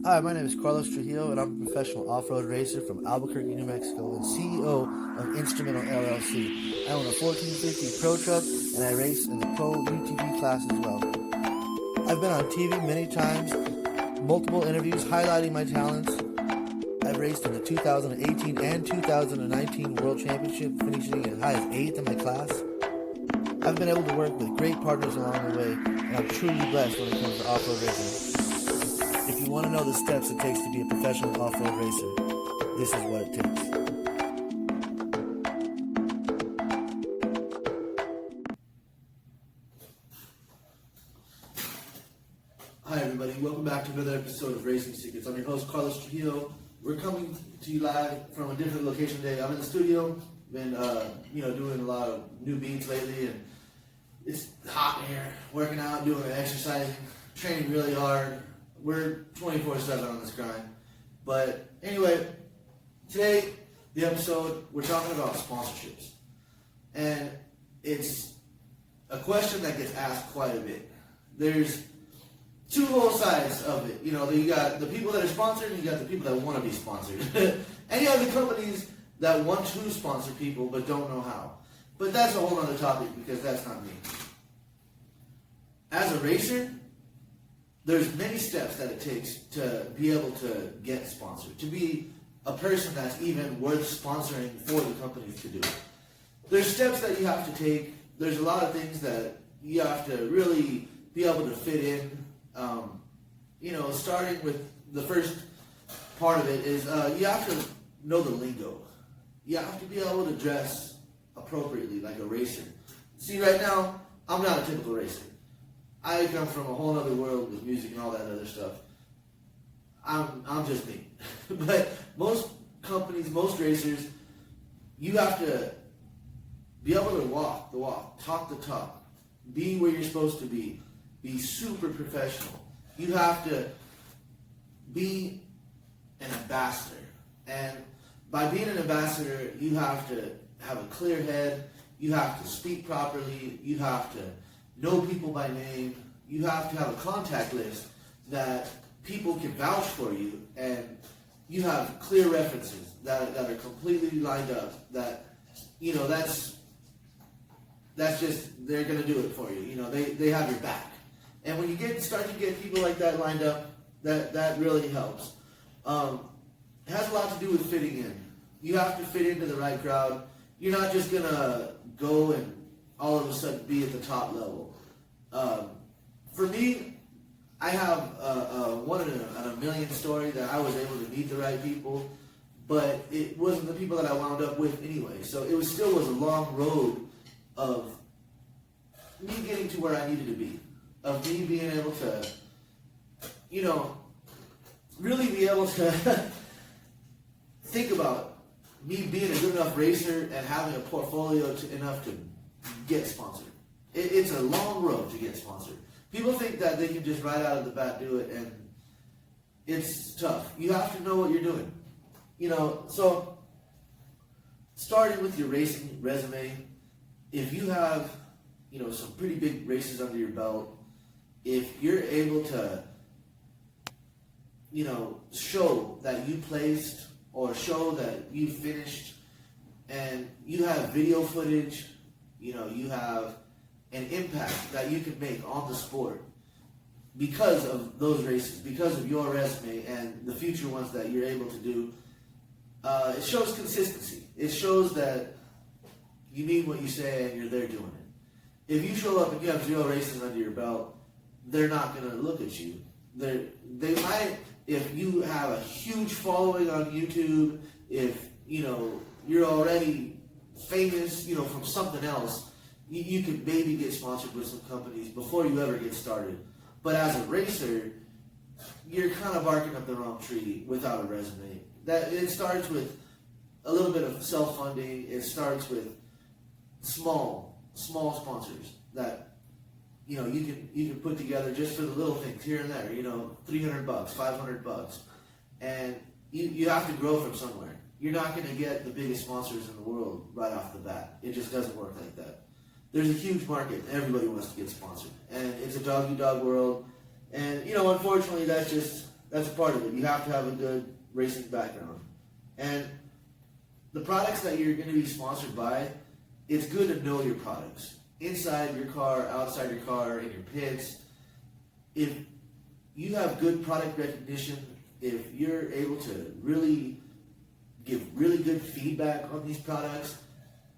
Hi, my name is Carlos Trujillo, and I'm a professional off-road racer from Albuquerque, New Mexico, and CEO of Instrumental LLC. I own a 1450 Pro Truck, and I race in the Pro UTV class as well. I've been on TV many times, multiple interviews highlighting my talents. I've raced in the 2018 and 2019 World Championship, finishing as high as 8th in my class. I've been able to work with great partners along the way, and I'm truly blessed when it comes to off-road racing. If you want to know the steps it takes to be a professional off-road racer, this is what it takes. Hi everybody, welcome back to another episode of Racing Secrets. I'm your host Carlos Trujillo. We're coming to you live from a different location today. I'm in the studio, been doing a lot of new beats lately, and it's hot in here, working out, doing exercising, training really hard. We're 24/7 on this grind. But anyway, today, the episode, we're talking about sponsorships. And it's a question that gets asked quite a bit. There's two whole sides of it. You know, you got the people that are sponsored and you got the people that want to be sponsored. And you have the companies that want to sponsor people but don't know how. But that's a whole other topic because that's not me. As a racer, there's many steps that it takes to be able to get sponsored, to be a person that's even worth sponsoring for the companies to do. There's steps that you have to take. There's a lot of things that you have to really be able to fit in. Starting with the first part of it is you have to know the lingo. You have to be able to dress appropriately like a racer. See, right now, I'm not a typical racer. I come from a whole other world with music and all that other stuff. I'm just me. But most companies, most racers, you have to be able to walk the walk, talk the talk, be where you're supposed to be super professional. You have to be an ambassador. And by being an ambassador, you have to have a clear head, you have to speak properly, you have to know people by name, you have to have a contact list that people can vouch for you, and you have clear references that are completely lined up, that, that's just, they're going to do it for you. They have your back. And when you start to get people like that lined up, that really helps. It has a lot to do with fitting in. You have to fit into the right crowd. You're not just going to go and all of a sudden be at the top level. For me, I have a one in a million story that I was able to meet the right people, but it wasn't the people that I wound up with anyway. So it still was a long road of me getting to where I needed to be, of me being able to, really be able to think about me being a good enough racer and having a portfolio enough to get sponsored. It's a long road to get sponsored. People think that they can just right out of the bat do it, and it's tough. You have to know what you're doing. So starting with your racing resume, if you have, some pretty big races under your belt, if you're able to, show that you placed or show that you finished, and you have video footage, you have an impact that you can make on the sport because of those races, because of your resume and the future ones that you're able to do. It shows consistency. It shows that you mean what you say and you're there doing it. If you show up and you have 0 races under your belt, they're not going to look at you. They might, if you have a huge following on YouTube, if you're already famous, from something else, you could maybe get sponsored with some companies before you ever get started. But as a racer, you're kind of barking up the wrong tree without a resume. That it starts with a little bit of self-funding. It starts with small sponsors that you can put together just for the little things here and there. $300, $500, and you have to grow from somewhere. You're not going to get the biggest sponsors in the world right off the bat. It just doesn't work like that. There's a huge market. Everybody wants to get sponsored, and it's a dog-eat-dog world. And unfortunately, that's just That's a part of it. You have to have a good racing background. And the products that you're going to be sponsored by, it's good to know your products. Inside your car, outside your car, in your pits. If you have good product recognition, if you're able to really give really good feedback on these products,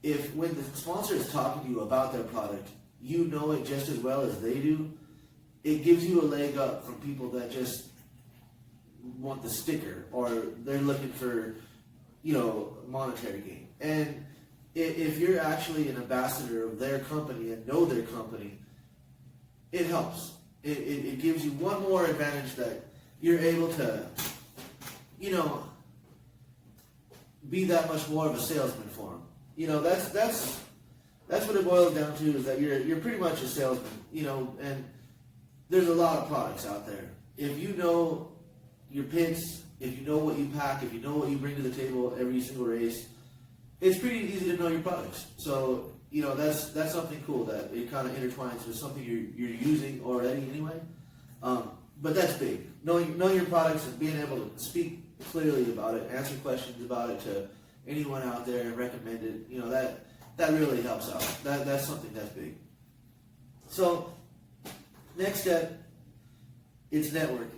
if when the sponsor is talking to you about their product, you know it just as well as they do, it gives you a leg up from people that just want the sticker or they're looking for, monetary gain. And if you're actually an ambassador of their company and know their company, it helps. It gives you one more advantage that you're able to, be that much more of a salesman for them. That's what it boils down to, is that you're pretty much a salesman, and there's a lot of products out there. If you know your pits, if you know what you pack, if you know what you bring to the table every single race, it's pretty easy to know your products. So, that's something cool that it kind of intertwines with something you're using already anyway. But that's big. Knowing your products and being able to speak clearly about it, answer questions about it to anyone out there and recommend it, that really helps out. That's something that's big. So, next step, it's networking.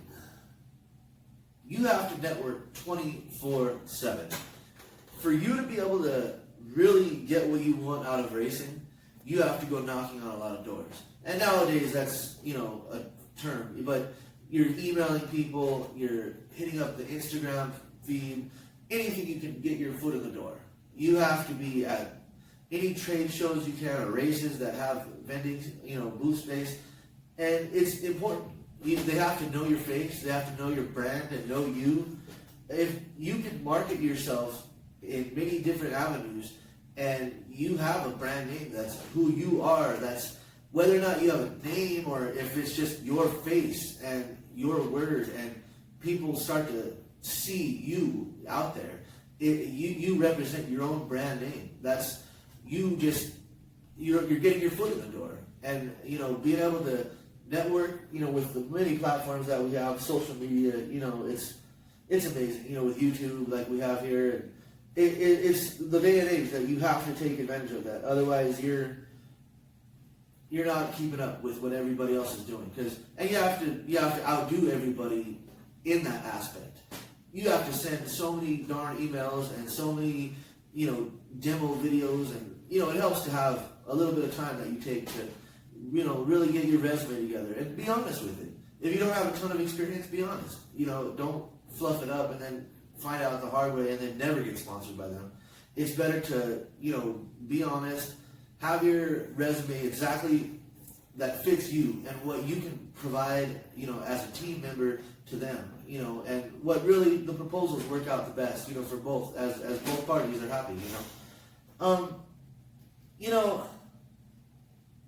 You have to network 24/7. For you to be able to really get what you want out of racing, you have to go knocking on a lot of doors. And nowadays, that's, a term, but you're emailing people, you're hitting up the Instagram feed, anything you can get your foot in the door. You have to be at any trade shows you can, or races that have vending, booth space, and it's important. They have to know your face, they have to know your brand and know you. If you can market yourself in many different avenues, and you have a brand name that's who you are, that's whether or not you have a name or if it's just your face and your word, and people start to see you out there, you represent your own brand name. That's you're getting your foot in the door, and being able to network, with the many platforms that we have, social media, it's amazing, with YouTube like we have here. It's the day and age that you have to take advantage of that. Otherwise, you're not keeping up with what everybody else is doing. And you have to outdo everybody in that aspect. You have to send so many darn emails and so many, demo videos, and it helps to have a little bit of time that you take to, really get your resume together and be honest with it. If you don't have a ton of experience, be honest. Don't fluff it up and then find out the hard way and then never get sponsored by them. It's better to, be honest, have your resume exactly that fits you and what you can provide, as a team member to them, and what really the proposals work out the best, for both, as both parties are happy,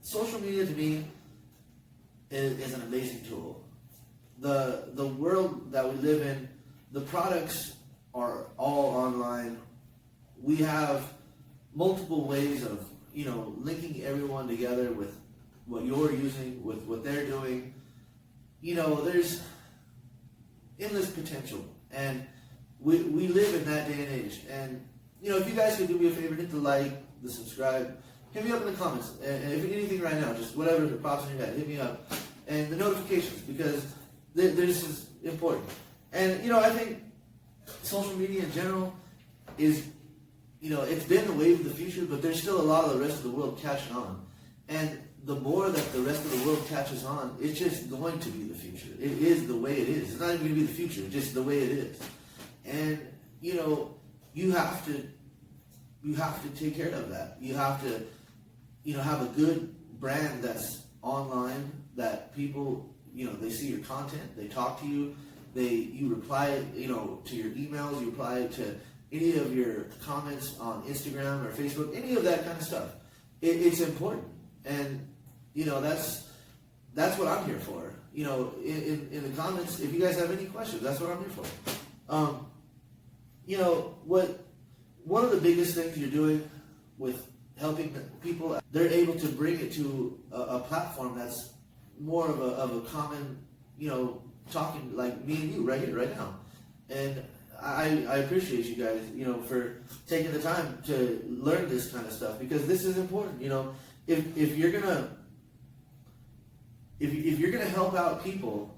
social media to me is an amazing tool. The world that we live in, the products are all online. We have multiple ways of, linking everyone together with what you're using, with what they're doing. There's endless potential, and we live in that day and age. And, if you guys could do me a favor, hit the like, the subscribe, hit me up in the comments, and if anything right now, just whatever pops in your head, hit me up. And the notifications, because this is important. And, I think social media in general is, it's been the wave of the future, but there's still a lot of the rest of the world catching on. And the more that the rest of the world catches on, it's just going to be the future. It is the way it is. It's not even going to be the future, it's just the way it is. And, you have to take care of that. You have to, have a good brand that's online, that people, they see your content, they talk to you, you reply, to your emails, you reply to any of your comments on Instagram or Facebook, any of that kind of stuff. It's important. And, that's what I'm here for. In the comments, if you guys have any questions, that's what I'm here for. One of the biggest things you're doing with helping people, they're able to bring it to a platform that's more of a common, talking like me and you right here, right now. And I appreciate you guys, for taking the time to learn this kind of stuff, because this is important. If you're gonna if you're gonna help out people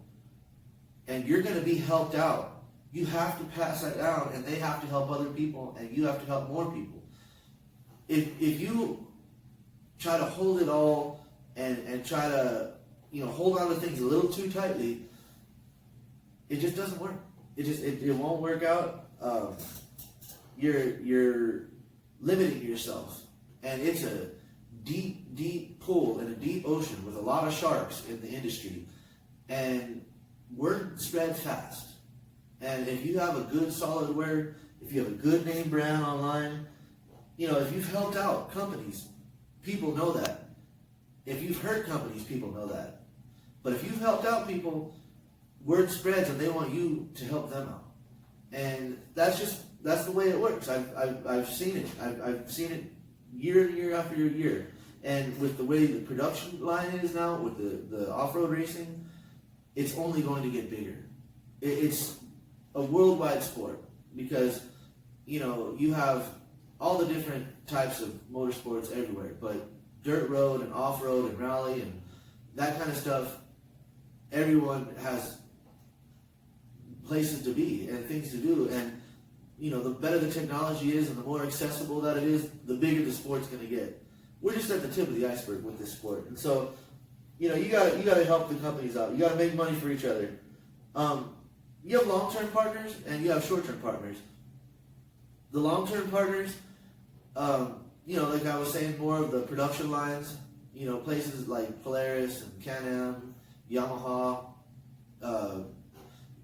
and you're gonna be helped out, you have to pass that down, and they have to help other people, and you have to help more people. If you try to hold it all and try to hold on to things a little too tightly, it just doesn't work. It won't work out. You're limiting yourself, and it's a deep pool in a deep ocean with a lot of sharks in the industry, and word spreads fast. And if you have a good solid word, if you have a good name brand online, if you've helped out companies, people know that. If you've hurt companies, people know that. But if you've helped out people, word spreads, and they want you to help them out. And that's the way it works. I've seen it. I've seen it year after year. And with the way the production line is now, with the off-road racing, it's only going to get bigger. It's a worldwide sport, because you have all the different types of motorsports everywhere, but dirt road and off-road and rally and that kind of stuff, everyone has places to be and things to do. And the better the technology is and the more accessible that it is, the bigger the sport's going to get. We're just at the tip of the iceberg with this sport. And so you got to help the companies out. You got to make money for each other. You have long-term partners and you have short-term partners. The long-term partners, like I was saying, more of the production lines, places like Polaris and Can-Am, Yamaha,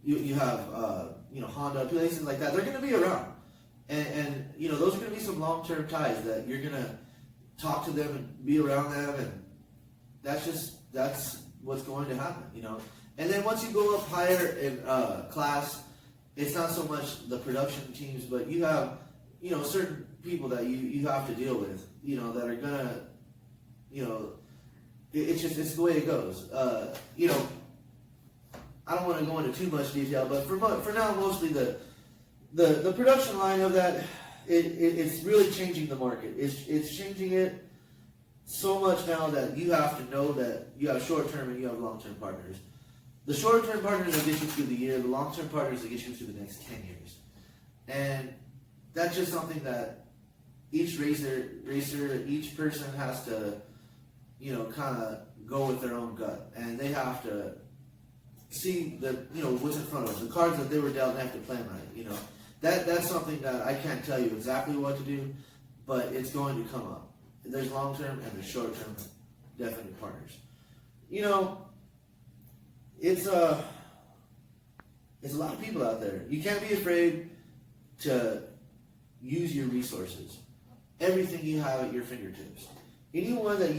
you have, Honda, places like that. They're going to be around. And those are going to be some long-term ties that you're going to talk to them and be around them. And that's what's going to happen, And then once you go up higher in class, it's not so much the production teams, but you have, certain people that you have to deal with, that are gonna, it's the way it goes. I don't want to go into too much detail, but for now, mostly the production line of that, it's really changing the market. It's changing it so much now that you have to know that you have short-term and you have long-term partners. The short-term partners will get you through the year. The long-term partners will get you through the next 10 years. And that's just something that each racer, each person has to, kind of go with their own gut. And they have to see what's in front of them. The cards that they were dealt, they have to plan right, That's something that I can't tell you exactly what to do, but it's going to come up. There's long-term and there's short-term definite partners. It's a lot of people out there. You can't be afraid to use your resources. Everything you have at your fingertips. Anyone that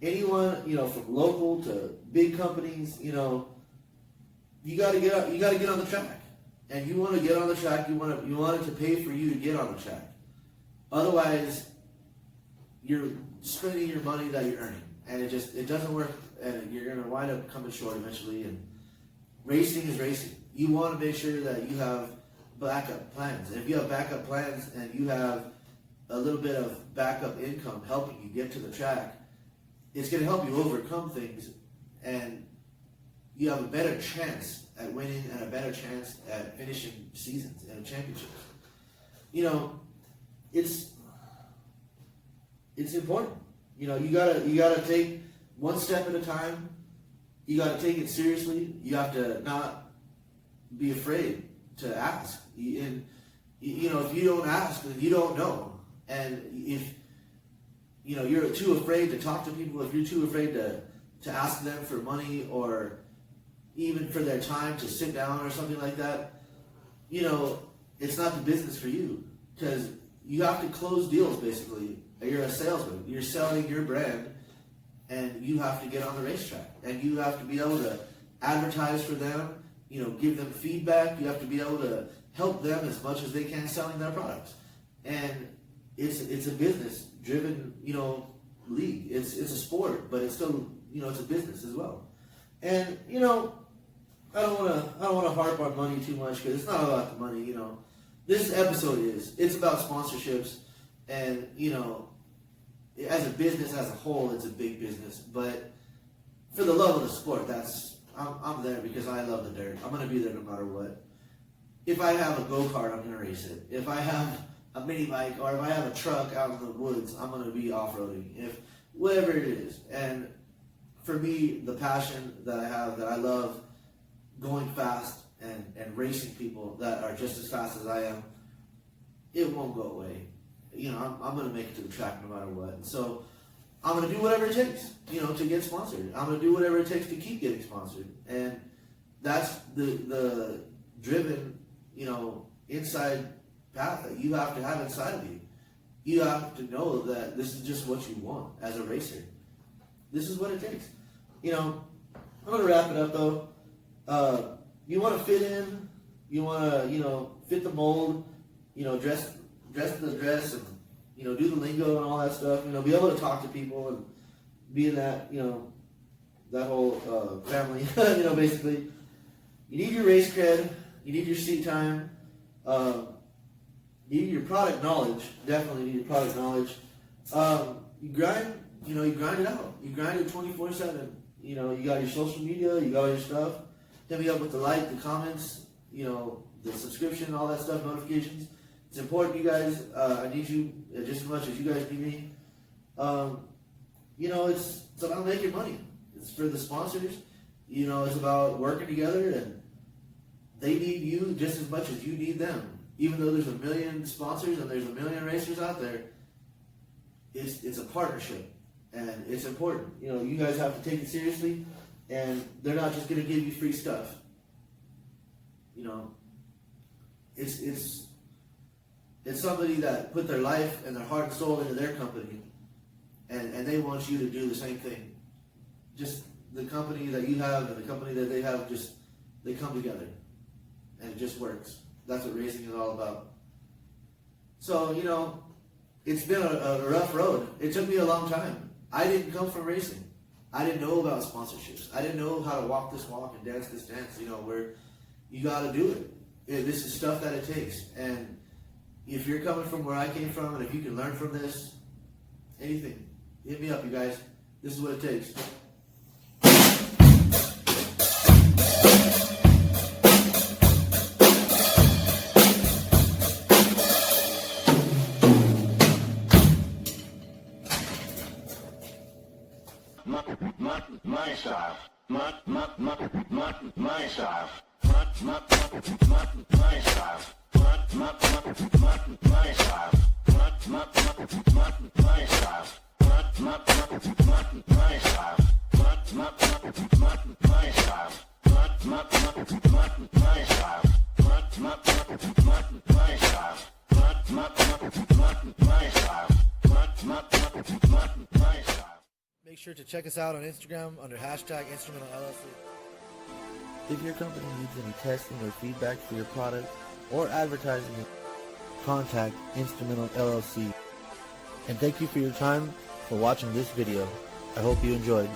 anyone, from local to big companies, you got to get on the track. And you want to get on the track, you want it to pay for you to get on the track. Otherwise, you're spending your money that you're earning, and it doesn't work, and you're going to wind up coming short eventually. And racing is racing. You want to make sure that you have backup plans. And if you have backup plans and you have a little bit of backup income helping you get to the track, it's going to help you overcome things, and you have a better chance at winning and a better chance at finishing seasons and championships. It's important. You gotta take one step at a time. You gotta take it seriously. You have to not be afraid to ask. And if you don't ask, then you don't know. And if you're too afraid to talk to people, if you're too afraid to ask them for money or even for their time to sit down or something like that, it's not the business for you, because you have to close deals. Basically, you're a salesman. You're selling your brand, and you have to get on the racetrack, and you have to be able to advertise for them. Give them feedback. You have to be able to help them as much as they can selling their products. And it's a business driven, league. It's a sport, but it's still, it's a business as well. And I don't want to harp on money too much because it's not about the money. You know, this episode it's about sponsorships, and you know, as a business as a whole, it's a big business. But for the love of the sport, I'm there because I love the dirt. I'm gonna be there no matter what. If I have a go-kart, I'm gonna race it. If I have a mini bike or if I have a truck out in the woods, I'm gonna be off-roading. If whatever it is, and for me, the passion that I have, that I love going fast and racing people that are just as fast as I am, it won't go away. You know, I'm going to make it to the track no matter what. And so I'm going to do whatever it takes, you know, to get sponsored. I'm going to do whatever it takes to keep getting sponsored. And that's the driven, you know, inside path that you have to have inside of you. You have to know that this is just what you want as a racer. This is what it takes. You know, I'm going to wrap it up though. You want to fit in, you want to, you know, fit the mold, you know, dress the dress and, you know, do the lingo and all that stuff, you know, be able to talk to people and be in that, you know, that whole family, you know, basically. You need your race cred, you need your seat time, you need your product knowledge, definitely need your product knowledge. You grind it out. You grind it 24/7. You know, you got your social media, you got all your stuff. Hit me up with the like, the comments, you know, the subscription, all that stuff, notifications. It's important, you guys. I need you just as much as you guys need me. You know, it's about making money. It's for the sponsors. You know, it's about working together, and they need you just as much as you need them. Even though there's a million sponsors and there's a million racers out there, it's a partnership, and it's important. You know, you guys have to take it seriously. And they're not just going to give you free stuff. You know, it's somebody that put their life and their heart and soul into their company, and they want you to do the same thing. Just the company that you have and the company that they have, just they come together, and it just works. That's what racing is all about. So, you know, it's been a rough road. It took me a long time. I didn't come from racing. I didn't know about sponsorships. I didn't know how to walk this walk and dance this dance, you know, where you got to do it. This is stuff that it takes. And if you're coming from where I came from, and if you can learn from this, anything, hit me up, you guys. This is what it takes. My style. My style. My style. My style. My style. Make sure to check us out on Instagram under #Instrumental LLC. If your company needs any testing or feedback for your product or advertising, contact Instrumental LLC. And thank you for your time for watching this video. I hope you enjoyed.